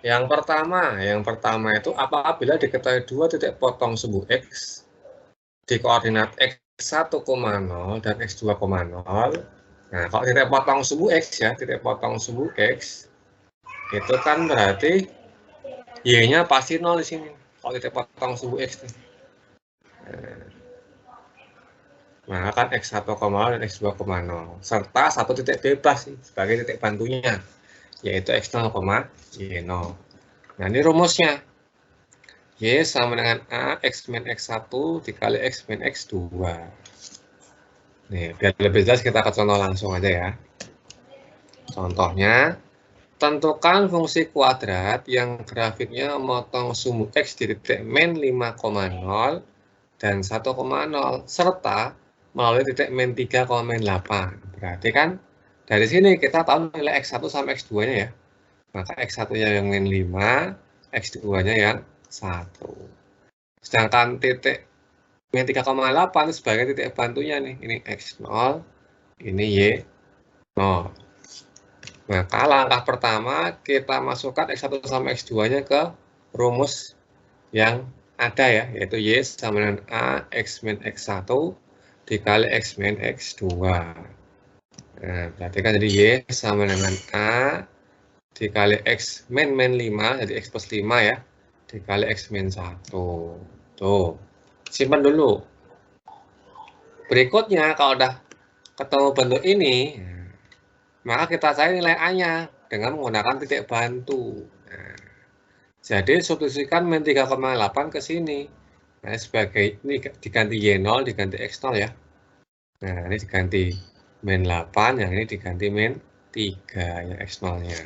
Yang pertama itu apabila diketahui dua titik potong sumbu X di koordinat X1,0 dan X2,0. Nah, kalau titik potong sumbu X ya, titik potong sumbu X, itu kan berarti Y-nya pasti 0 di sini. Kalau titik potong sumbu X. Nah, kan X1,0 dan X2,0. Serta satu titik bebas sebagai titik bantunya, yaitu X0, Y0. Nah, ini rumusnya. Y sama dengan A X min X1 dikali X min X2. Nih, biar lebih jelas kita ke contoh langsung aja ya. Contohnya, tentukan fungsi kuadrat yang grafiknya memotong sumbu X di titik min 5,0 dan 1,0 serta melalui titik min 3, min 8. Berarti kan dari sini kita tahu nilai X1 sama X2-nya ya. Maka X1-nya yang min 5, X2-nya yang 1. Sedangkan titik min 3,8 itu sebagai titik bantunya nih. Ini X0, ini Y0. Maka langkah pertama kita masukkan X1 sama X2-nya ke rumus yang ada ya, yaitu Y sama dengan A X min X1 dikali X min X2. Nah, berarti kan jadi Y sama dengan A dikali X min 5, jadi X plus 5 ya, dikali X min 1. Tuh, simpan dulu. Berikutnya, kalau udah ketemu bentuk ini, maka kita cari nilai A-nya dengan menggunakan titik bantu. Nah, jadi substitusikan min 3,8 ke sini. Nah, sebagai ini diganti Y0, diganti X0 ya. Nah, ini diganti min 8, yang ini diganti min 3, yang X0-nya.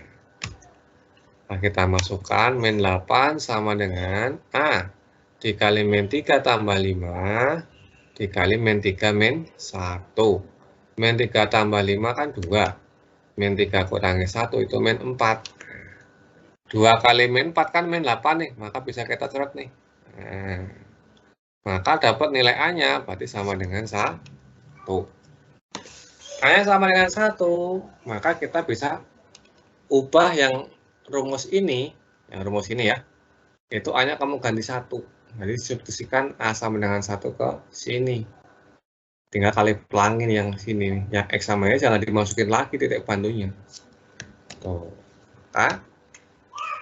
Nah, kita masukkan min 8 sama dengan A dikali min 3 tambah 5 dikali min 3 min 1. Min 3 tambah 5 kan 2. Min 3 kurangi 1 itu min 4. 2 kali min 4 kan min 8 nih, maka bisa kita coret nih. Nah, maka dapat nilai A-nya, berarti sama dengan 1. A-nya sama dengan 1, maka kita bisa ubah yang rumus ini ya, itu A-nya kamu ganti 1. Jadi substitusikan A sama dengan 1 ke sini. Tinggal kali pelangin yang sini, yang X sama Y jangan dimasukin lagi titik bantunya. Tuh. A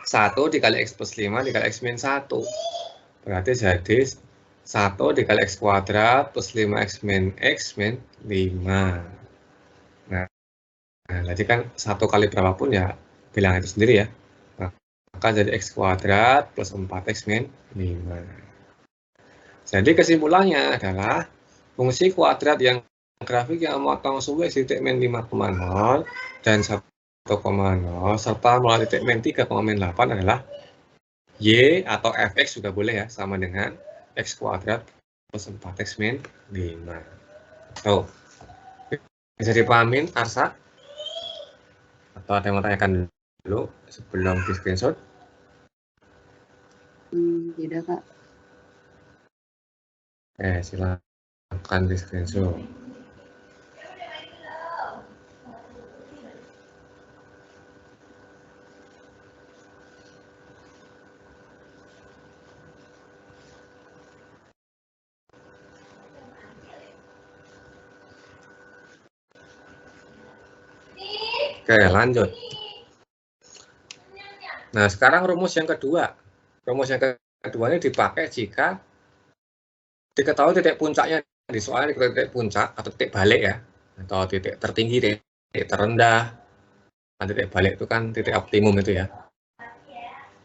1 dikali X plus 5 dikali X min 1. Berarti jadi 1 dikali X kuadrat plus 5X min 5. Nah, jadi kan 1 kali berapapun ya bilang itu sendiri ya. Maka jadi X kuadrat plus 4X min 5. Jadi kesimpulannya adalah fungsi kuadrat yang grafik yang memotong sumbu X titik min 5,0 dan 1,0 serta melalui titik min 3, min 8 adalah Y atau Fx juga boleh ya, sama dengan X kuadrat plus 4X min 5. Tuh, bisa dipahamin Arsa? Atau ada yang mau tanyakan dulu sebelum di screenshot? Tidak, Kak. Silakan di screenshot. Oke, lanjut. Nah, sekarang rumus yang kedua. Rumus yang kedua ini dipakai jika diketahui titik puncaknya di soalnya titik puncak atau titik balik ya, atau titik tertinggi, titik terendah. Nah, titik balik itu kan titik optimum itu ya.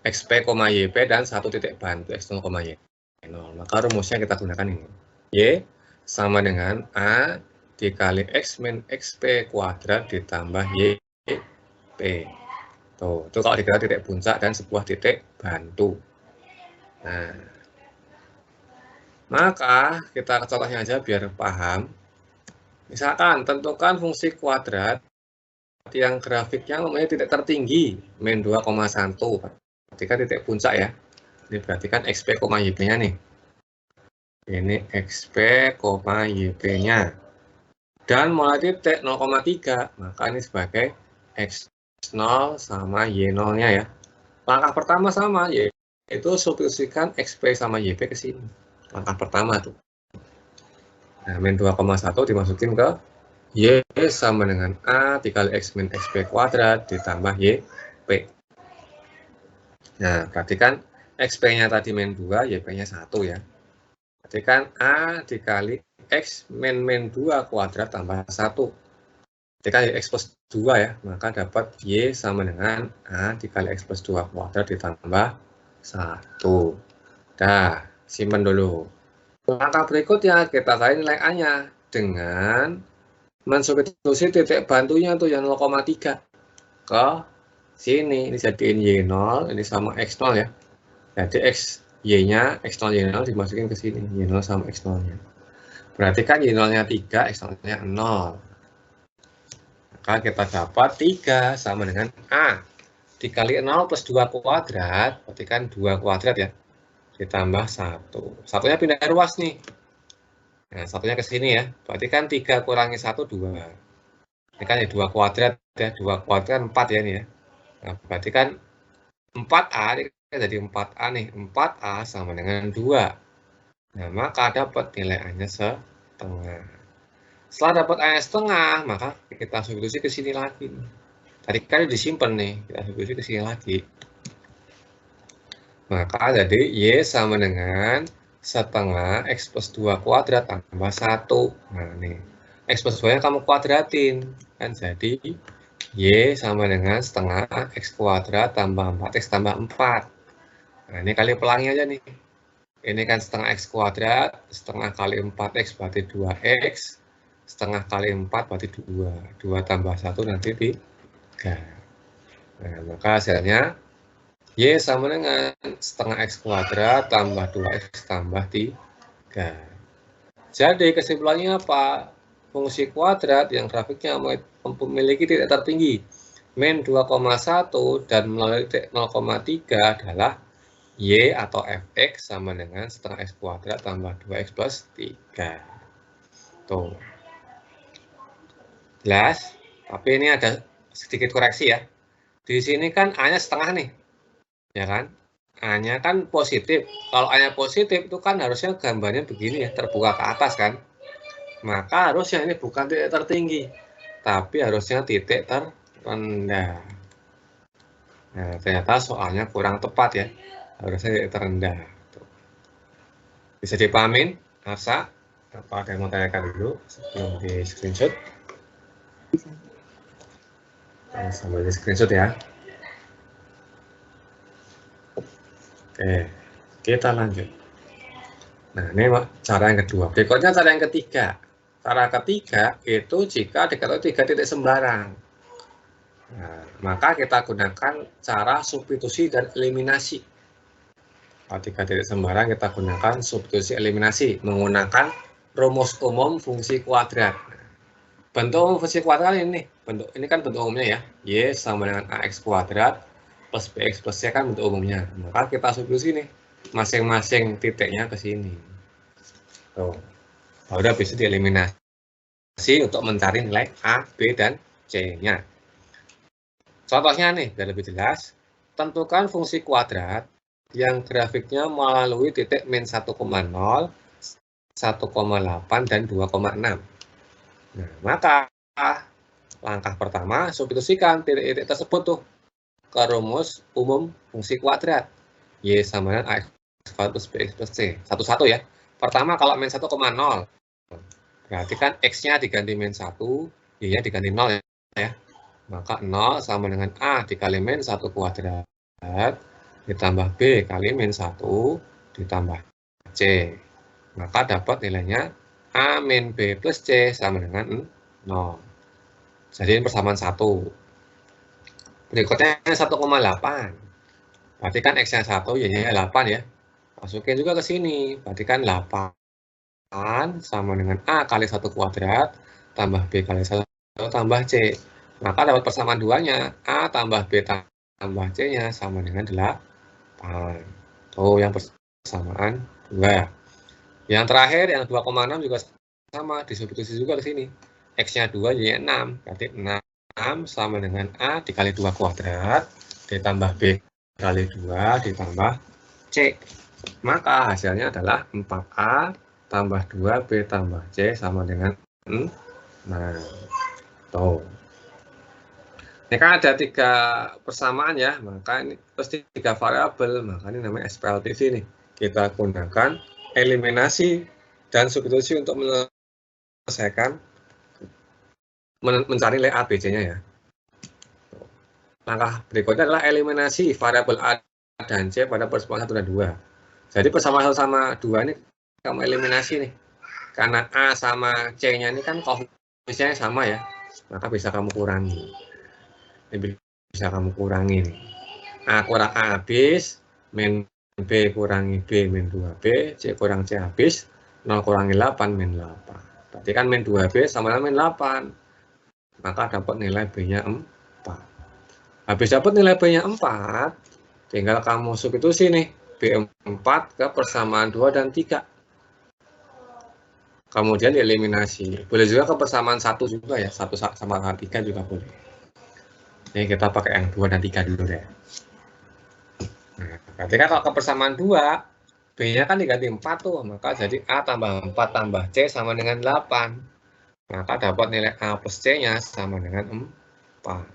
XP, YP dan satu titik bantu X0, Y0. Maka rumusnya kita gunakan ini. Y sama dengan A dikali X min XP kuadrat ditambah YP. Tuh, itu kalau dikira titik puncak dan sebuah titik bantu. Nah, maka kita ke contohnya aja biar paham. Misalkan tentukan fungsi kuadrat yang grafiknya mempunyai titik tertinggi min 2,1. Berarti kan titik puncak ya. Ini berarti kan XP, YP-nya nih. Ini XP, YP-nya. Dan mulai titik 0,3, maka ini sebagai X0 sama Y0-nya ya. Langkah pertama sama, yaitu substitusikan XP sama YP ke sini. Langkah pertama tuh. Nah, min 2,1 dimasukin ke Y sama dengan A dikali X min XP kuadrat ditambah YP. Nah, perhatikan XP-nya tadi min 2, YP-nya 1 ya. Perhatikan A dikali X min 2 kuadrat tambah 1. Ketika X plus 2 ya, maka dapat Y sama dengan A dikali X plus 2 kuadrat ditambah 1. Dah, simpan dulu. Langkah berikutnya, kita cari nilai A-nya dengan mensubstitusi titik bantunya tuh yang 0,3 ke sini. Ini jadiin Y0, ini sama X0 ya. Jadi X, Y-nya, X0, Y0 dimasukin ke sini. Y0 sama X0-nya. Berarti kan Y0-nya 3, X0-nya 0. Maka kita dapat 3 sama dengan A dikali 0 plus 2 kuadrat, berarti kan 2 kuadrat ya, ditambah 1. Satunya pindah ruas nih. Nah, satunya ke sini ya, berarti kan 3 kurangi 1, 2. Ini kan ya 2 kuadrat ya, 2 kuadrat 4 ya ini ya. Nah, berarti kan 4A, ini kan jadi 4A nih, 4A sama dengan 2. Nah, maka dapat nilai A-nya setengah. Setelah dapat A setengah, maka kita substitusi ke sini lagi. Tadi kan disimpan nih, kita substitusi ke sini lagi. Maka jadi Y sama dengan setengah X plus 2 kuadrat tambah 1. Nah, nih. X plus 2-nya kamu kuadratin. Kan jadi Y sama dengan setengah X kuadrat tambah 4X tambah 4. Nah, ini kali pelangi aja nih. Ini kan setengah X kuadrat, setengah kali 4X berarti 2X. Setengah kali 4 berarti 2. 2 tambah 1 nanti 3. Nah, maka hasilnya Y sama dengan setengah X kuadrat tambah 2X tambah 3. Jadi kesimpulannya apa? Fungsi kuadrat yang grafiknya memiliki titik tertinggi min 2,1 dan melalui titik 0,3 adalah Y atau Fx sama dengan setengah X kuadrat tambah 2X plus 3. Tuh. Jelas, tapi ini ada sedikit koreksi ya. Di sini kan A-nya setengah nih, ya kan? A-nya kan positif. Kalau A-nya positif itu kan harusnya gambarnya begini ya, terbuka ke atas kan? Maka harusnya ini bukan titik tertinggi, tapi harusnya titik terendah. Nah, ternyata soalnya kurang tepat ya, harusnya titik terendah. Bisa dipahamin, Arsa? Apa ada yang mau tanyakan dulu sebelum di screenshot? Sambil di screenshot ya. Oke, kita lanjut. Nah, ini cara yang kedua. Berikutnya cara yang ketiga. Cara ketiga itu jika diketahui 3 titik sembarang. Nah, maka kita gunakan cara substitusi dan eliminasi. Kalau 3 titik sembarang kita gunakan substitusi eliminasi menggunakan rumus umum fungsi kuadrat. Bentuk umum fungsi kuadrat ini kan bentuk umumnya ya. Y sama dengan AX kuadrat plus BX plus C kan bentuk umumnya. Maka kita substitusi nih masing-masing titiknya ke sini. Tuh. Udah bisa dieliminasi untuk mencari nilai A, B, dan C-nya. Contohnya nih, biar lebih jelas. Tentukan fungsi kuadrat yang grafiknya melalui titik min 1,0, 1,8, dan 2,6. Nah, maka langkah pertama, substitusikan titik-titik tersebut tuh ke rumus umum fungsi kuadrat. Y sama dengan AX kuadrat plus BX plus C. Satu-satu ya. Pertama, kalau min 1,0, berarti kan X-nya diganti min 1, Y-nya diganti 0 ya. Maka 0 sama dengan A dikali min 1 kuadrat ditambah B kali min 1 ditambah C. Maka dapat nilainya A min B plus C sama dengan 0. Jadi ini persamaan 1. Berikutnya 1,8. Berarti kan X-nya 1, Y-nya 8 ya. Masukin juga ke sini. Berarti kan 8 sama dengan A kali 1 kuadrat tambah B kali 1 tambah C. Maka dapat persamaan 2-nya. A tambah B tambah C-nya sama dengan 8. Tuh yang persamaan 2. Yang terakhir, yang 2,6 juga sama. Disubstitusi juga ke sini. X-nya 2, Y-nya 6. Berarti 6 sama dengan A dikali 2 kuadrat ditambah B kali 2 ditambah C. Maka hasilnya adalah 4A tambah 2B tambah C sama dengan 6. Tuh. Ini kan ada 3 persamaan ya, maka ini terus 3 variabel, maka ini namanya SPLTV nih. Kita gunakan eliminasi dan substitusi untuk menyelesaikan mencari nilai A, B, C-nya ya. Langkah berikutnya adalah eliminasi variabel A dan C pada persamaan 1 dan 2. Jadi persamaan 1 sama 2 ini kamu eliminasi nih. Karena A sama C-nya ini kan koefisiennya sama ya, maka bisa kamu kurangi. Ini bisa kamu kurangi nih. A kurang A habis, min B kurangi B min 2B, C kurang C habis, 0 kurangi 8 min 8. Berarti kan min 2B sama dengan min 8. Maka dapat nilai B-nya 4. Habis dapat nilai B-nya 4, tinggal kamu substitusi nih, B4 ke persamaan 2 dan 3. Kemudian dieliminasi. Boleh juga ke persamaan 1 juga ya, 1 sama 3 juga boleh. Ini kita pakai yang 2 dan 3 dulu deh. Nah, berarti kan kalau ke persamaan 2, B-nya kan diganti 4 tuh, maka jadi A tambah 4 tambah C sama dengan 8. Maka dapat nilai A plus C-nya sama dengan 4.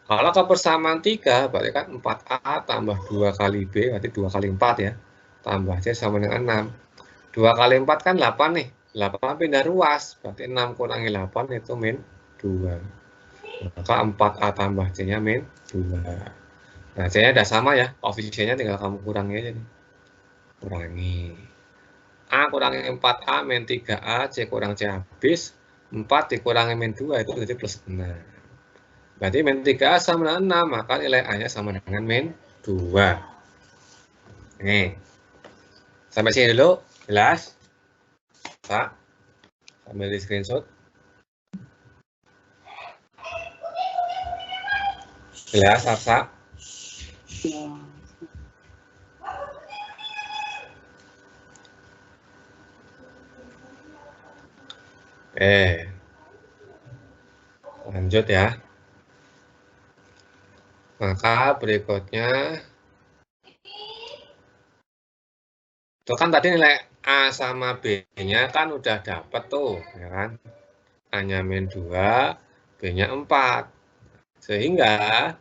Kalau ke persamaan 3, berarti kan 4A tambah 2 kali B, berarti 2 kali 4 ya. Tambah C sama dengan 6. 2 kali 4 kan 8 nih. 8 pindah ruas, berarti 6 kurangi 8 itu min 2. Maka 4A tambah C-nya min 2. Nah, C-nya udah sama ya, koefisiennya tinggal kamu kurangi aja nih. Kurangi. A kurangi 4A min 3A, C kurang C habis, 4 dikurangi min 2 itu jadi plus 6. Berarti min 3A sama dengan 6, maka nilai A-nya sama dengan min 2. Nih. Sampai sini dulu, jelas? Pak, sambil di screenshot. Jelas, Aksa? Oke. Lanjut ya. Maka berikutnya, itu kan tadi nilai A sama B-nya kan udah dapat tuh, ya kan? A-nya min 2, B-nya 4. Sehingga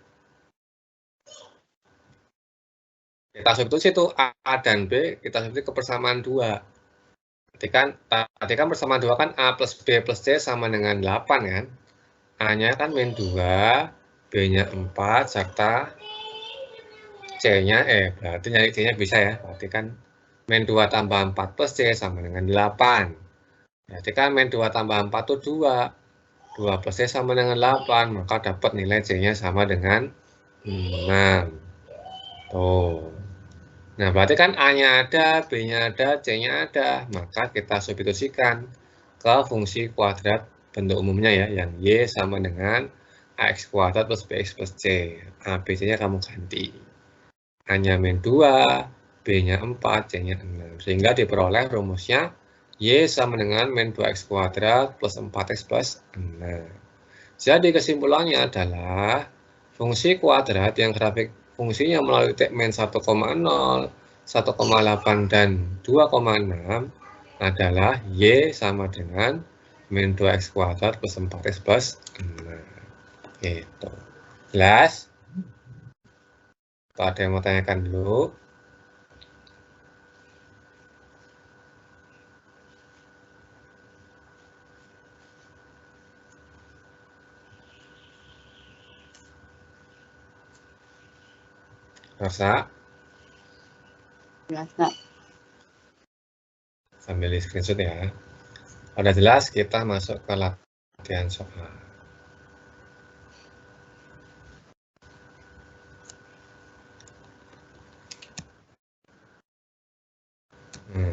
kita substitusi itu A dan B, kita substitusi ke persamaan 2. Tadi kan persamaan 2 kan A plus B plus C sama dengan 8 kan? A-nya kan min 2, B-nya 4, serta C-nya, berarti nyari C-nya bisa ya, berarti kan min 2 tambah 4 plus C sama dengan 8. Berarti kan min 2 tambah 4 itu 2. 2 plus C sama dengan 8, maka dapat nilai C-nya sama dengan 6. Tuh. Nah, berarti kan A-nya ada, B-nya ada, C-nya ada. Maka kita substitusikan ke fungsi kuadrat bentuk umumnya ya, yang Y sama dengan AX kuadrat plus BX plus C. A, B, C-nya kamu ganti. A-nya min 2, B-nya 4, C-nya 6. Sehingga diperoleh rumusnya Y sama dengan min 2X kuadrat plus 4X plus 6. Jadi kesimpulannya adalah fungsi kuadrat yang grafik fungsinya melalui titik min 1,0, 1,8, dan 2,6 adalah Y sama dengan min 2X kuadrat plus 4X plus 6. Gitu. Jelas? Atau ada yang mau tanyakan dulu? Rasa? Jelas, Kak. Sambil di screenshot ya. Udah jelas, kita masuk ke latihan soal.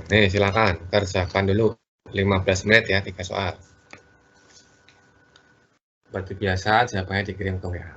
Nih, silakan kerjakan dulu 15 menit ya, 3 soal. Seperti biasa, jawabannya dikirim ke WA.